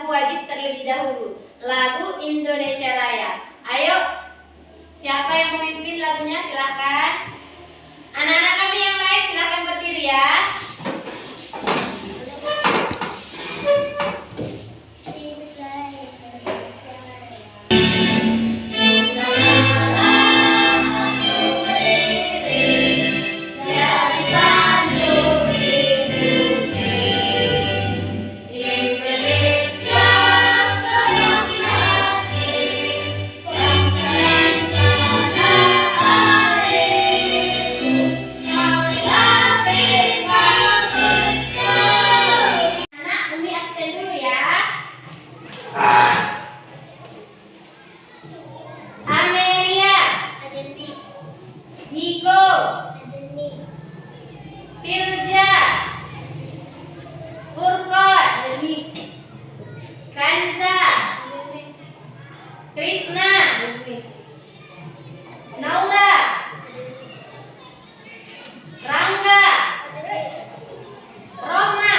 wajib terlebih dahulu. Lagu Indonesia Raya. Ayo, siapa yang memimpin lagunya? Silakan. Anak-anak kami yang lain silakan berdiri ya. Diko, Firja, Furqan, Kanza, Krisna, Naura, Rangga, Roma.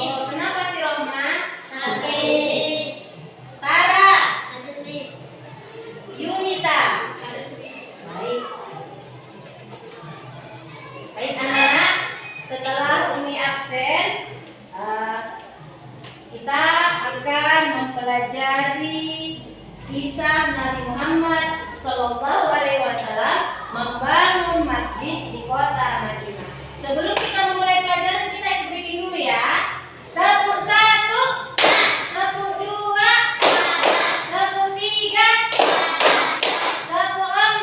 Oh, kenapa sih Roma? Tara, Yunita. Baik anak-anak, setelah Umi absen, kita akan mempelajari kisah Nabi Muhammad SAW membangun masjid di kota Madinah. Sebelum kita memulai pelajaran, kita speaking dulu ya. Tepuk 1, tepuk 2, tepuk 3, tepuk 4.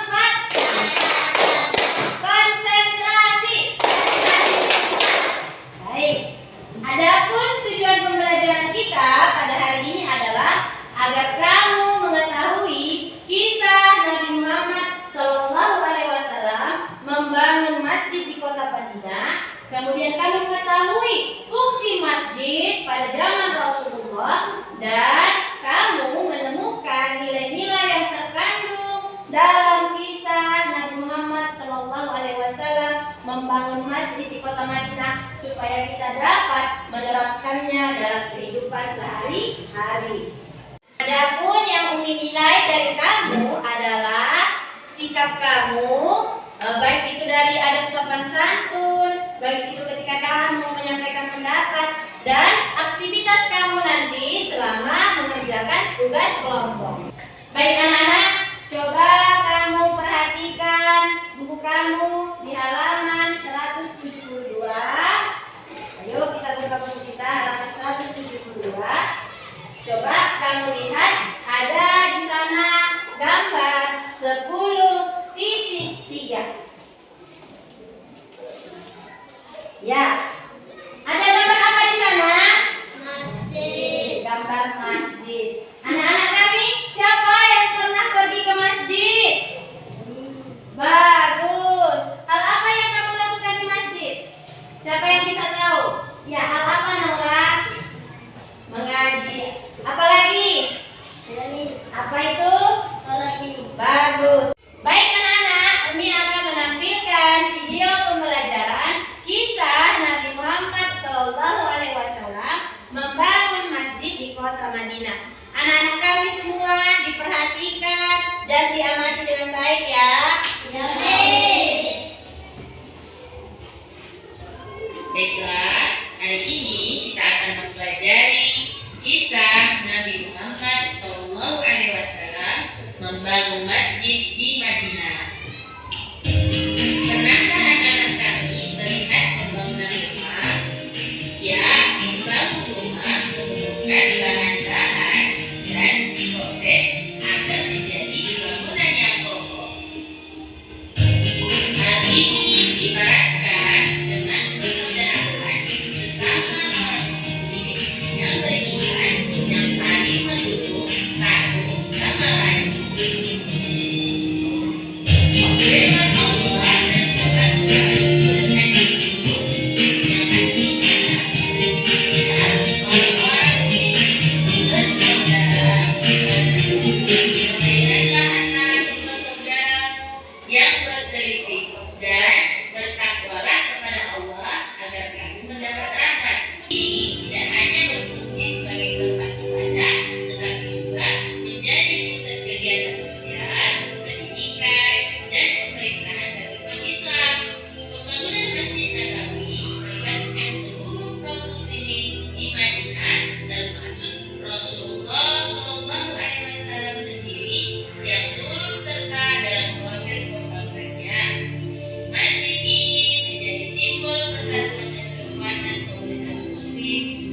Konsentrasi. Baik. Adapun tujuan pembelajaran kita pada hari ini adalah agar kamu mengetahui kisah Nabi Muhammad SAW membangun masjid di kota Madinah. Kemudian kamu mengetahui fungsi masjid pada zaman Rasulullah dan kamu menemukan nilai-nilai yang terkandung dalam kisah Nabi Muhammad SAW membangun masjid di kota Madinah supaya kita dapat menerapkannya dalam kehidupan sehari-hari. Adapun yang Umi nilai dari kamu adalah sikap kamu, baik itu dari adab sopan santun, baik itu ketika kamu menyampaikan pendapat, dan aktivitas kamu nanti selama mengerjakan tugas kelompok. Baik anak-anak, coba kamu perhatikan buku kamu di halaman 172. Ayo kita buka buku kita halaman 172. Coba kamu lihat, ada di sana gambar 10.3. Ya, ada gambar apa di sana?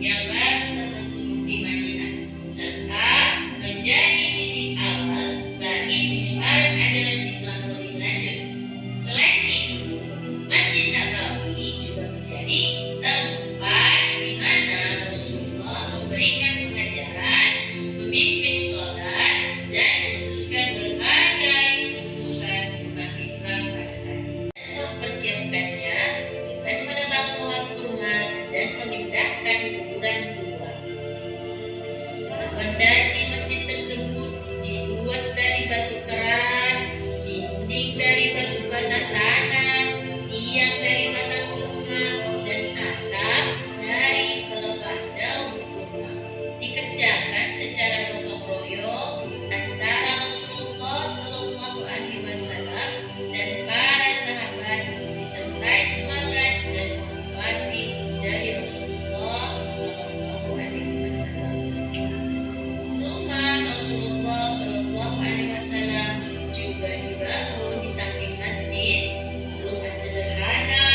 yang baru terbentuk di Madinah, serta menjadi titik awal bagi penyebaran ajaran Islam lebih lanjut. Selain itu, Masjid Nabawi juga menjadi tempat di mana Rasulullah memberikan pengajaran, memimpin sholat, dan memutuskan berbagai keputusan umat Islam pada saat itu. Mempersiapkannya dengan menebang pohon kurma dan memindahkan kuburan tua. Fondasi masjid tersebut dibuat dari batu keras, dinding dari batu bata tanah, tiang dari batang kurma, dan atap dari pelepah daun kurma. Dikerjakan secara gotong royong antara Rasulullah Shallallahu Alaihi Wasallam dan para sahabat, disertai semangat dan motivasi dari Rasulullah Shallallahu Alaihi Wasallam. Rumah Rasulullah Shallallahu Alaihi Wasallam juga dibangun di samping masjid, rumah sederhana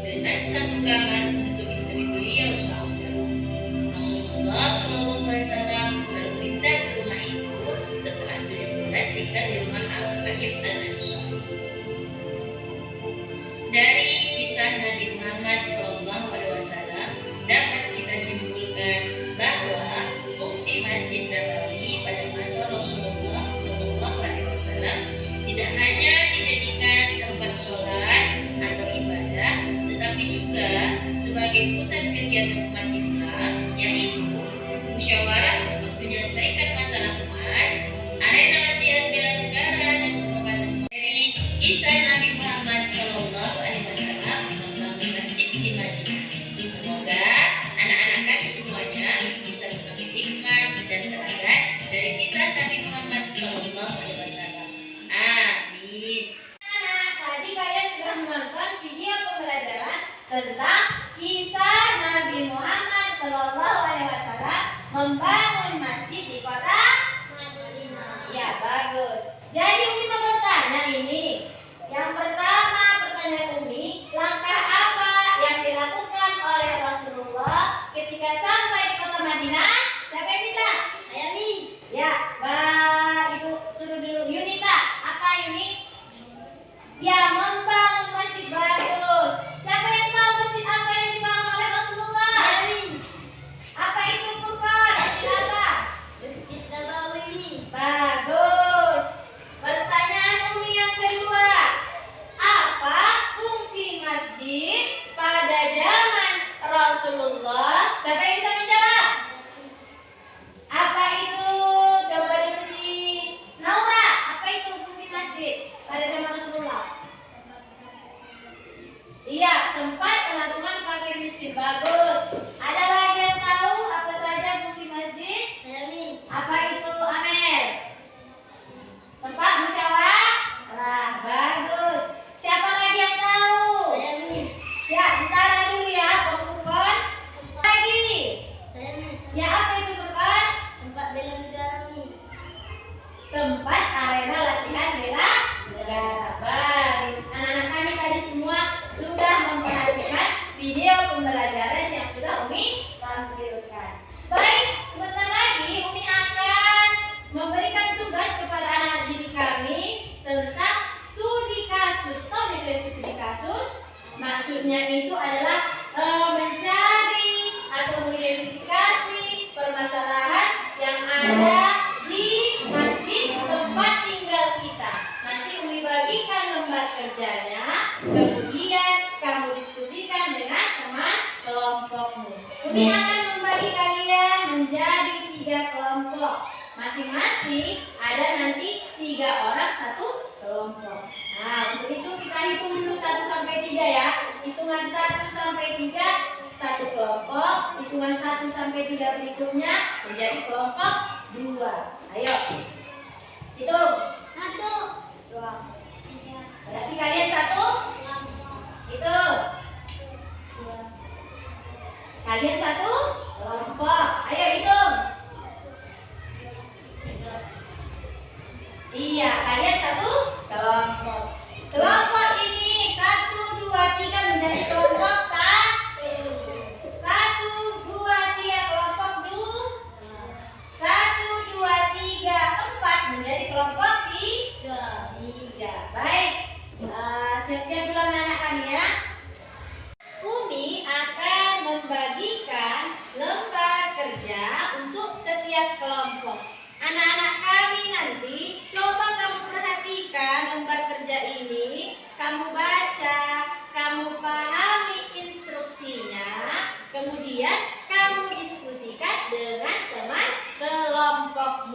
dengan satu kamar untuk istri beliau Saudah. Rasulullah Shallallahu Alaihi Wasallam berpindah ke rumah itu setelah 7 bulan tinggal di rumah Abu Ayyub Al-Ansari. Dari kisah Nabi Muhammad SAW dapat kita simpulkan bahwa fungsi Masjid Nabawi pada masa Rasulullah SAW tidak hanya dijadikan tempat sholat atau ibadah, tetapi juga sebagai pusat kegiatan umat Islam, yaitu musyawarah untuk menyelesaikan masalah umat, arena latihan bela negara dan pengobatan. Dari kisah Nabi Muhammad SAW membangun masjid di Madinah. Semoga anak-anak kami semuanya bisa mengambil hikmah dan teladan dari kisah Nabi Muhammad SAW. Amin. Nah, tadi kalian sudah menonton video pembelajaran tentang kisah Nabi Muhammad SAW membangun masjid di kota Madinah. Ya, bagus. Jadi Umi mau bertanya ini. Yang pertama, pertanyaan Umi, langkah apa yang dilakukan oleh Rasulullah ketika sampai di kota Madinah? Siapa yang bisa? Saya Mi. Ya, Ibu suruh dulu. Yunita, apa Yuni? Ya, membangun masjid. Bagus. Siapa yang tahu masjid apa yang dibangun oleh Rasulullah? Saya Mi. Apa itu Furqan? Masjid apa? Masjid Nabawi. Bagus. Pertanyaan Umi yang kedua, apa fungsi masjid pada zaman Rasulullah? Siapa yang bisa menjawab? Apa itu? Coba dulu si Naura. Apa itu fungsi masjid pada zaman Rasulullah? Iya, tempat penampungan fakir miskin. Bagus. Ada lagi yang tahu apa saja fungsi masjid? Apa itu Amel? Tempat musyawarah? Nah, bagus. Siapa lagi yang tahu? Siap, bentar dulu ya, Furqan. Lagi. Ya, apa itu Furqan? Tempat bela negara Mi. Tempat arena latihan bela negara. Bagus. Anak-anak kami tadi semua sudah memperhatikan video pembelajaran yang sudah Umi tampilkan. Baik, sebentar lagi Umi akan memberikan tugas kepada anak didik kami tentang studi kasus. Tahu metode studi kasus? Maksudnya itu adalah mencari atau mengidentifikasi permasalahan yang ada di masjid tempat tinggal kita. Nanti Umi bagikan lembar kerjanya, kemudian kamu diskusikan dengan teman kelompokmu. Umi akan membagi kalian menjadi 3 kelompok. Masing-masing ada nanti 3 orang satu kelompok. Nah, untuk itu kita hitung dulu 1 sampai 3 ya. Hitungan 1 sampai 3 satu kelompok, hitungan 1 sampai 3 berikutnya menjadi kelompok 2. Ayo. Hitung. 1, 2, 3. Berarti kalian 1. Hitung. 2. Kalian 1 kelompok. Ayo hitung. 3. Iya, kalian 1 kelompok. Kelompok ini 1, 2, 3 menjadi kelompok 1. 1, 2,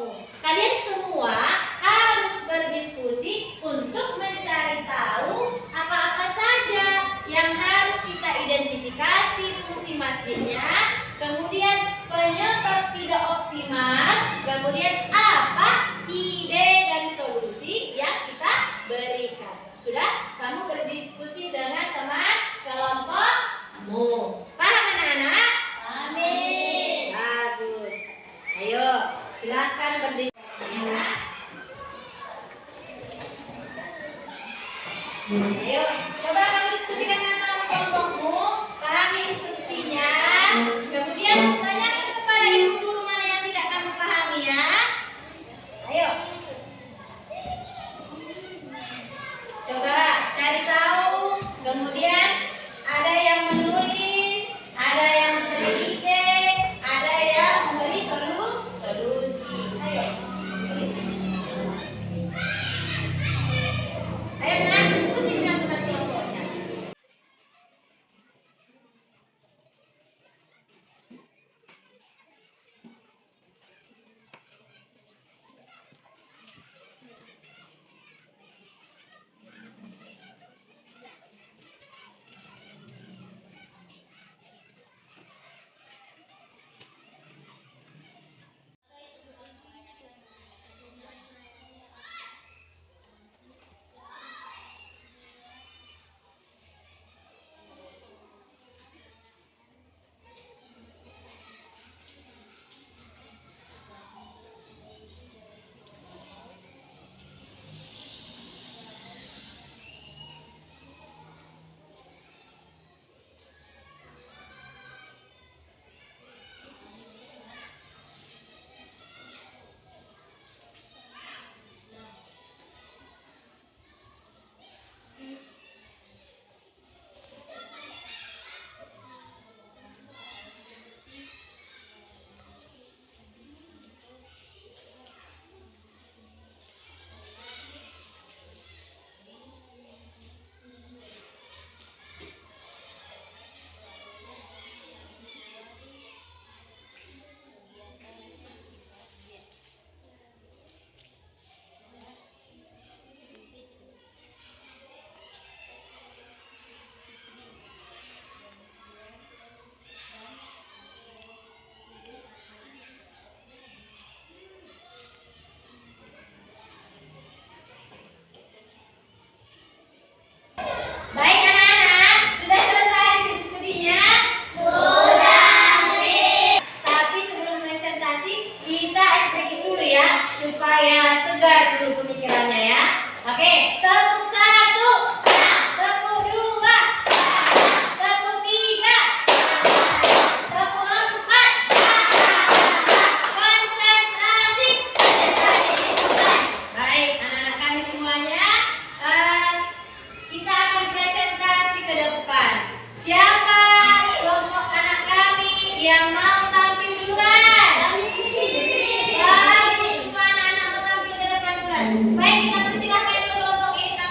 kelompokmu. Kalian semua harus berdiskusi untuk mencari tahu apa-apa saja yang harus kita identifikasi fungsi masjidnya, kemudian penyebab tidak optimal, kemudian apa ide dan solusi yang kita berikan. Sudah? Kamu berdiskusi dengan teman kelompokmu. Paham anak-anak? Amin. Bagus. Ayo, silahkan berdiskusi. Ayo, coba kamu diskusikan dengan teman kelompokmu, pahami instruksinya, kemudian tanyakan kepada ibu guru mana yang tidak kamu pahami ya. Ayo. Coba cari tahu, kemudian ada yang menulis, ada yang memberi ide, ada yang memberi solusi. Ayo. Ayo teman diskusi dengan teman kelompoknya. Baik anak-anak, sudah selesai diskusinya? Sudah. Tapi sebelum presentasi, kita break dulu ya, supaya segar dulu pemikirannya ya. Oke, tepuk 1, tepuk 2, tepuk 3, tepuk 4. Konsentrasi. Baik anak-anak kami semuanya, kita akan presentasi ke depan. Siapa kelompok anak kami yang mau tampil duluan? Baik, semua anak-anak mau tampil ke depan duluan. Baik, kita persilahkan kelompok ini tampil.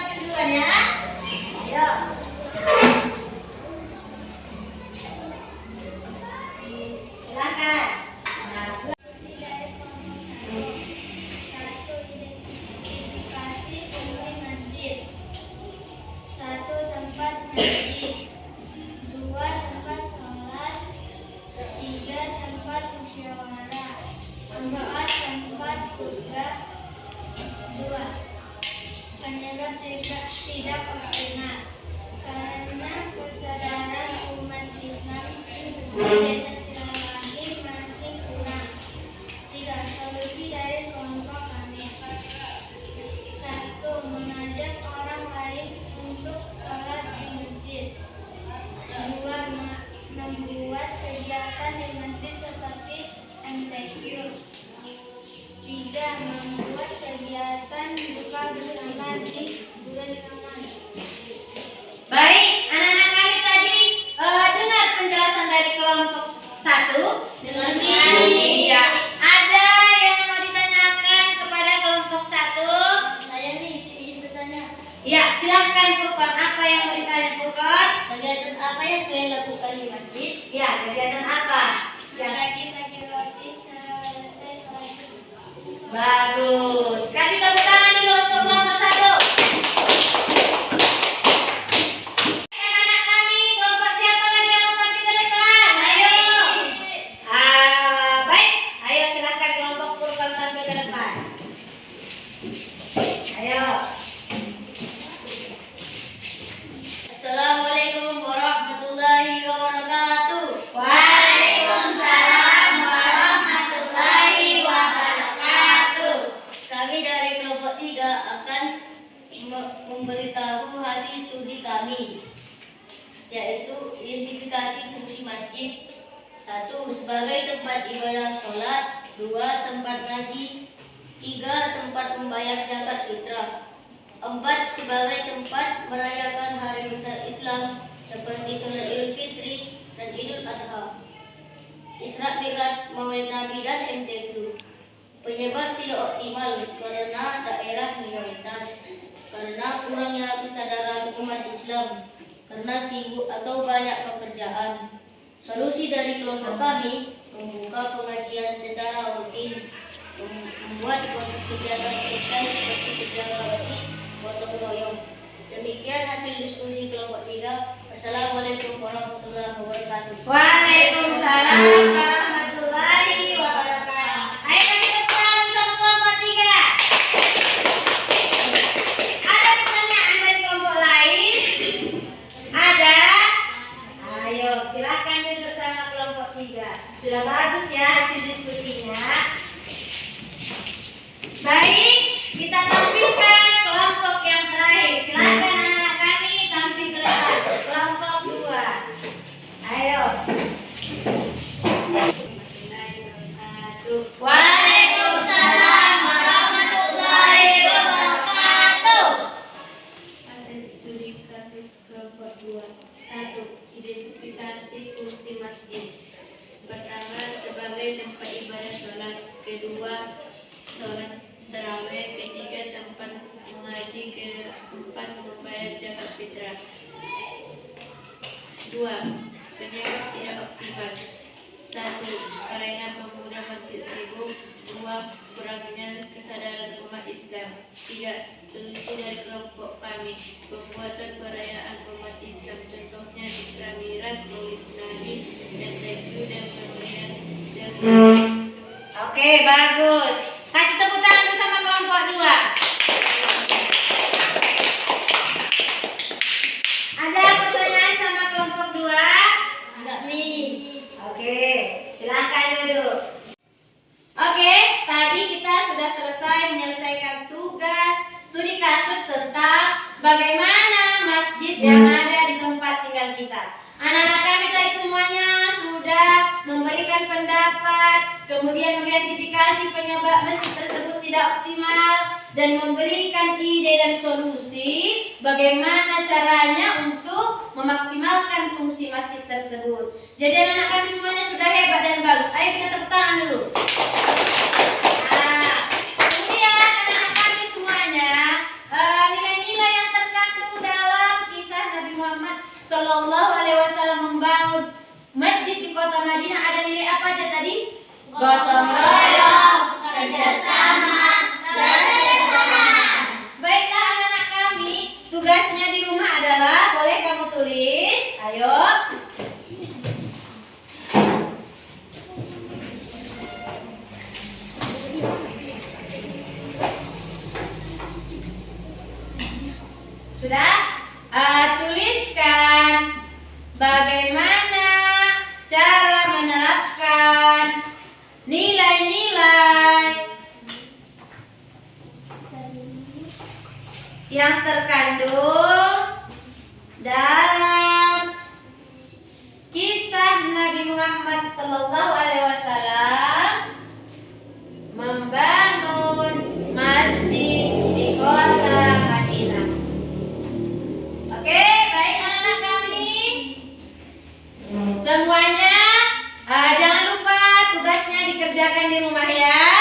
spesifikasi fungsi masjid. 1. Sebagai tempat ibadah sholat. 2. Tempat ngaji. 3. Tempat membayar zakat fitrah. 4. Sebagai tempat merayakan hari besar Islam seperti sholat Idul Fitri dan Idul Adha, Isra Mi'raj, Maulid Nabi dan MTQ. Penyebab tidak optimal karena daerah minoritas, karena kurangnya kesadaran umat Islam, karena sibuk atau banyak pekerjaan. Solusi dari kelompok kami membuka pengajian secara rutin, membuat kegiatan sosial seperti kerja bakti, gotong royong. Demikian hasil diskusi kelompok 3. Wassalamualaikum warahmatullahi wabarakatuh. Waalaikumsalam warahmatullahi wabarakatuh. Ayo kami tepuk tangan bersama kelompok 3. Ada pertanyaan dari kelompok lain? Ada? Ayo silakan duduk sama kelompok 3. Sudah bagus ya hasil diskusinya. Baik, kita tampilkan kelompok yang terakhir. Silakan anak-anak kami tampil ke depan. Kelompok 2. Ayo. Waalaikumsalam warahmatullahi wabarakatuh. Hasil studi kasus kelompok 2. 1. Identifikasi fungsi masjid. Pertama, sebagai tempat ibadah sholat. Kedua, sholat tarawih. Ketiga, tempat mengaji. Keempat, membayar zakat fitrah. 2. Penyebab tidak optimal. 1. Karena pengguna masjid sibuk. 2. Kurangnya kesadaran umat Islam. 3. Solusi dari kelompok kami, pembuatan perayaan umat Islam, contohnya Isra Mi'raj, Maulid Nabi, MTQ, dan pemberian zakat. Oke, bagus. Kasih tepuk tangan bersama kelompok 2. Ada pertanyaan sama kelompok 2? Enggak, Mi. Oke, silakan duduk. Oke, tadi kita sudah selesai menyelesaikan tugas studi kasus tentang bagaimana masjid yang ada di tempat tinggal kita. Anak-anak kami tadi semuanya sudah memberikan pendapat, kemudian mengidentifikasi penyebab masjid tersebut tidak optimal, dan memberikan ide dan solusi bagaimana caranya untuk memaksimalkan fungsi masjid tersebut. Jadi anak-anak kami semuanya sudah hebat dan bagus. Ayo kita tepuk tangan dulu. Nah, kemudian anak-anak kami semuanya, nilai-nilai yang terkandung dalam kisah Nabi Muhammad Sallallahu Alaihi Wasallam membangun masjid di kota Madinah ada nilai apa aja tadi? Gotong royong, kerjasama, dan kesabaran. Baiklah anak-anak kami, tugasnya di rumah adalah, boleh kamu tulis, ayo. Sudah? Tuliskan bagaimana cara menerapkan nilai-nilai yang terkandung dalam kisah Nabi Muhammad Sallallahu Alaihi Wasallam membangun masjid di kota Madinah. Oke, baik anak-anak kami semuanya, jangan lupa tugasnya dikerjakan di rumah ya.